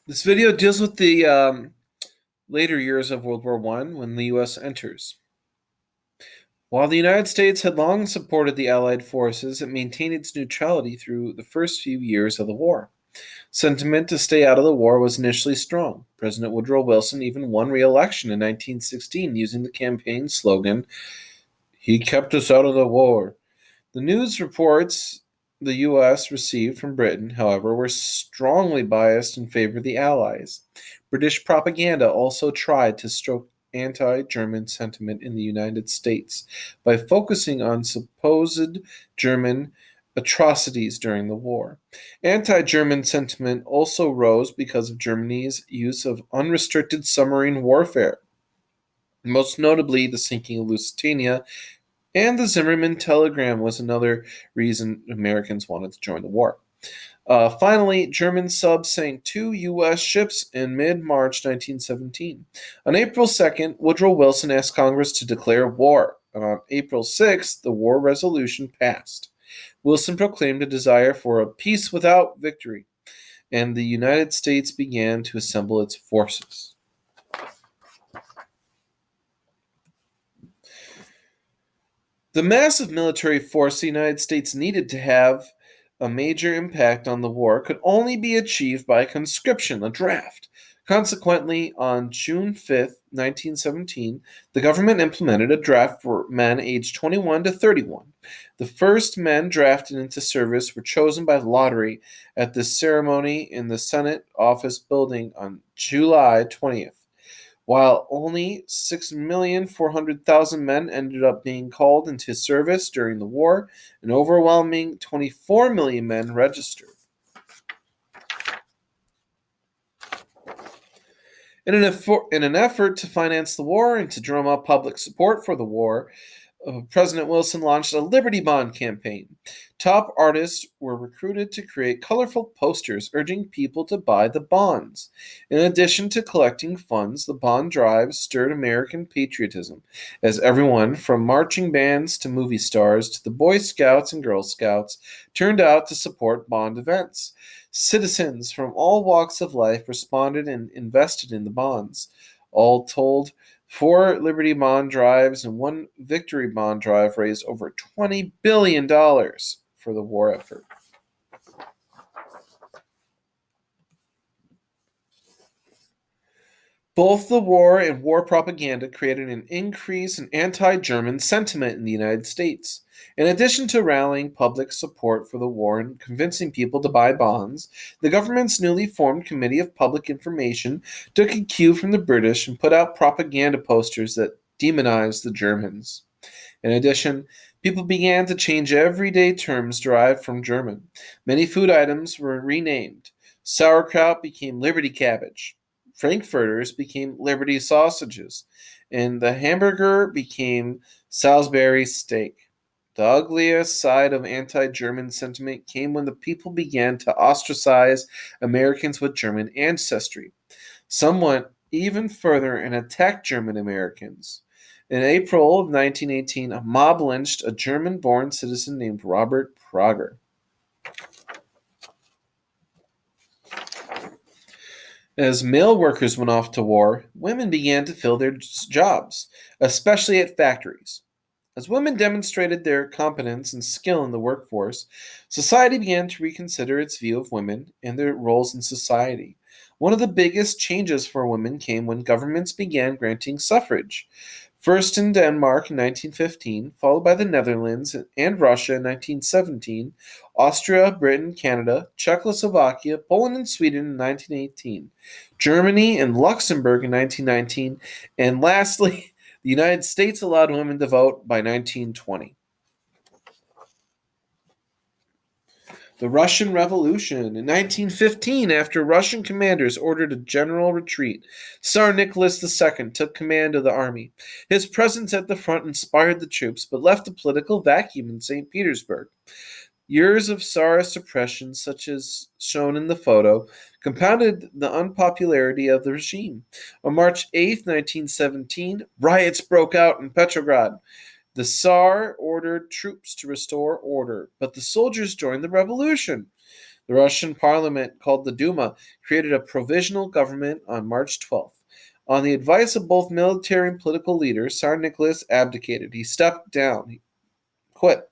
This video deals with the later years of World War I when the U.S. enters. While the United States had long supported the Allied forces, it maintained its neutrality through the first few years of the war. Sentiment to stay out of the war was initially strong. President Woodrow Wilson even won re-election in 1916 using the campaign slogan, "He kept us out of the war." The news reports the U.S. received from Britain, however, were strongly biased in favor of the Allies. British propaganda also tried to stoke anti German sentiment in the United States by focusing on supposed German atrocities during the war. Anti German sentiment also rose because of Germany's use of unrestricted submarine warfare, most notably the sinking of Lusitania, and the Zimmerman telegram was another reason Americans wanted to join the war. Finally, German subs sank two U.S. ships in mid March 1917. On April 2nd, Woodrow Wilson asked Congress to declare war, and on April 6th, the war resolution passed. Wilson proclaimed a desire for a peace without victory, and the United States began to assemble its forces. The massive military force the United States needed to have a major impact on the war could only be achieved by conscription, a draft. Consequently, on June 5th, 1917, the government implemented a draft for men aged 21 to 31. The first men drafted into service were chosen by lottery at the ceremony in the Senate office building on July 20th. While only 6,400,000 men ended up being called into service during the war, an overwhelming 24 million men registered. In an effort to finance the war and to drum up public support for the war, President Wilson launched a Liberty Bond campaign. Top artists were recruited to create colorful posters urging people to buy the bonds. In addition to collecting funds, the bond drive stirred American patriotism, as everyone from marching bands to movie stars to the Boy Scouts and Girl Scouts turned out to support bond events. Citizens from all walks of life responded and invested in the bonds. All told, four Liberty Bond drives and one Victory Bond drive raised over $20 billion for the war effort. Both the war and war propaganda created an increase in anti German sentiment in the United States. In addition to rallying public support for the war and convincing people to buy bonds, the government's newly formed Committee of Public Information took a cue from the British and put out propaganda posters that demonized the Germans. In addition, people began to change everyday terms derived from German. Many food items were renamed. Sauerkraut became Liberty cabbage. Frankfurters became Liberty sausages, and the hamburger became Salisbury steak. The ugliest side of anti German sentiment came when the people began to ostracize Americans with German ancestry. Some went even further and attacked German Americans. In April of 1918, a mob lynched a German born citizen named Robert Prager. As male workers went off to war, women began to fill their jobs, especially at factories. As women demonstrated their competence and skill in the workforce, society began to reconsider its view of women and their roles in society. One of the biggest changes for women came when governments began granting suffrage. First in Denmark in 1915, followed by the Netherlands and Russia in 1917, Austria, Britain, Canada, Czechoslovakia, Poland, and Sweden in 1918, Germany and Luxembourg in 1919, and lastly, the United States allowed women to vote by 1920. The Russian Revolution. In 1915, after Russian commanders ordered a general retreat, Tsar Nicholas II took command of the army. His presence at the front inspired the troops, but left a political vacuum in St. Petersburg. Years of Tsarist oppression, such as shown in the photo, compounded the unpopularity of the regime. On March 8, 1917, riots broke out in Petrograd. The Tsar ordered troops to restore order, but the soldiers joined the revolution. The Russian parliament, called the Duma, created a provisional government on March 12th. On the advice of both military and political leaders, Tsar Nicholas abdicated. He stepped down. He quit,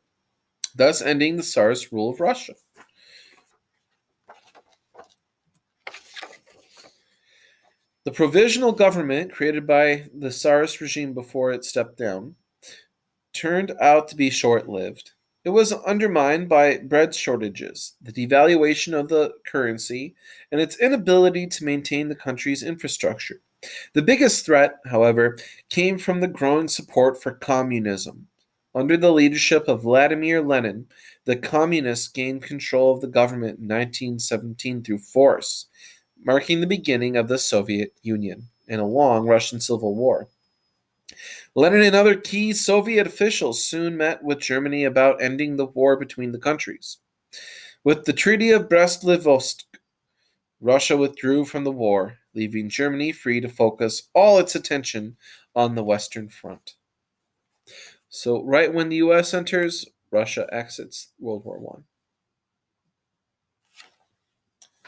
thus ending the Tsar's rule of Russia. The provisional government, created by the Tsarist regime before it stepped down, turned out to be short-lived. It was undermined by bread shortages, the devaluation of the currency, and its inability to maintain the country's infrastructure. The biggest threat, however, came from the growing support for communism. Under the leadership of Vladimir Lenin, the communists gained control of the government in 1917 through force, marking the beginning of the Soviet Union and a long Russian Civil War. Lenin and other key Soviet officials soon met with Germany about ending the war between the countries. With the Treaty of Brest-Litovsk, Russia withdrew from the war, leaving Germany free to focus all its attention on the Western Front. So, right when the U.S. enters, Russia exits World War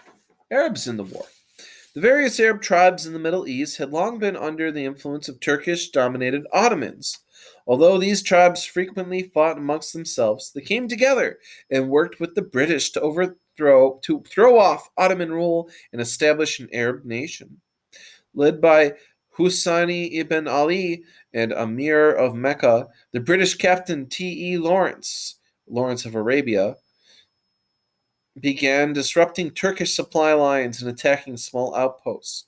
I. Arabs in the war. The various Arab tribes in the Middle East had long been under the influence of Turkish-dominated Ottomans. Although these tribes frequently fought amongst themselves, they came together and worked with the British to throw off Ottoman rule and establish an Arab nation. Led by Hussein ibn Ali and Amir of Mecca, the British captain T.E. Lawrence of Arabia, began disrupting Turkish supply lines and attacking small outposts.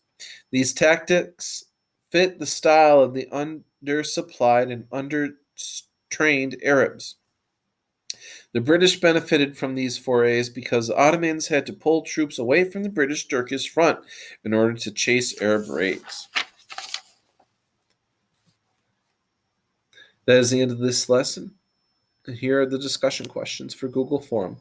These tactics fit the style of the undersupplied and undertrained Arabs. The British benefited from these forays because the Ottomans had to pull troops away from the British-Turkish front in order to chase Arab raids. That is the end of this lesson. And here are the discussion questions for Google Forum.